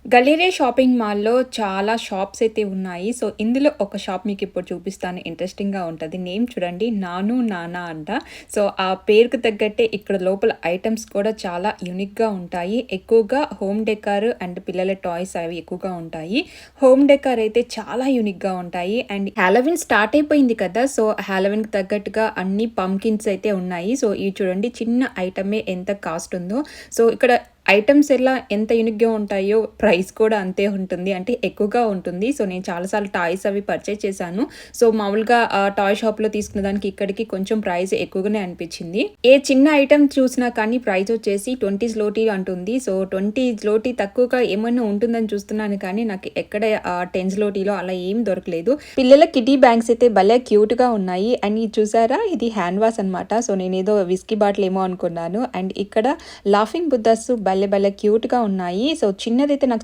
Galleria shopping మాల్‌లో చాలా shops అయితే ఉన్నాయి. సో, ఇందులో ఒక షాప్ మీకిప్పుడు చూపిస్తాను. ఇంట్రెస్టింగ్‌గా ఉంటది. నేమ్ చూడండి 'నాను నానా' అంట. సో, ఆ పేరుకి తగ్గట్టే ఇక్కడ లోపల ఐటెమ్స్ కూడా చాలా యూనిక్‌గా ఉంటాయి. ఎక్కువగా హోమ్ డెకార్ అండ్ పిల్లల టాయ్స్ అవి ఎక్కువగా ఉంటాయి. హోమ్ డెకార్ అయితే చాలా యూనిక్‌గా ఉంటాయి. అండ్ హాలోవీన్ స్టార్ట్ అయిపోయింది కదా! సో, హాలోవీన్‌కి తగ్గట్టుగా అన్ని పంకిన్స్ అయితే ఉన్నాయి. సో, ఇవి చూడండి చిన్న ఐటమే ఎంత కాస్ట్ ఉందో. సో, ఇక్కడ ఐటెమ్స్ ఎంత యూనిక్‌గా ఉంటాయో, ప్రైస్ కూడా అంతే ఉంటుంది. అంటే ఎక్కువగా ఉంటుంది. సో, నేను చాలా సార్లు టాయ్స్ అవి పర్చేజ్ చేశాను. సో, మామూలుగా టాయ్ షాప్‌లో తీసుకున్న దానికి ఇక్కడికి కొంచెం ప్రైస్ ఎక్కువగానే అనిపించింది. ఏ చిన్న ఐటెమ్ చూసినా కానీ ప్రైస్ వచ్చేసి 20 zloty అంటుంది. సో, 20 zloty తక్కువగా ఏమన్నా ఉంటుందని చూస్తున్నాను కానీ నాకు ఎక్కడ 10 zlotyలో అలా ఏం దొరకలేదు. పిల్లల కిడ్డీ బ్యాంగ్స్ అయితే భలే క్యూట్‌గా ఉన్నాయి. అండ్ ఇది చూసారా? ఇది హ్యాండ్ వాష్ అనమాట. సో, నేనేదో విస్కీ బాటిల్ ఏమో అనుకున్నాను. అండ్ ఇక్కడ లాఫింగ్ బుద్ధస్ భలే భలే క్యూట్‌గా ఉన్నాయి. సో, చిన్నదైతే నాకు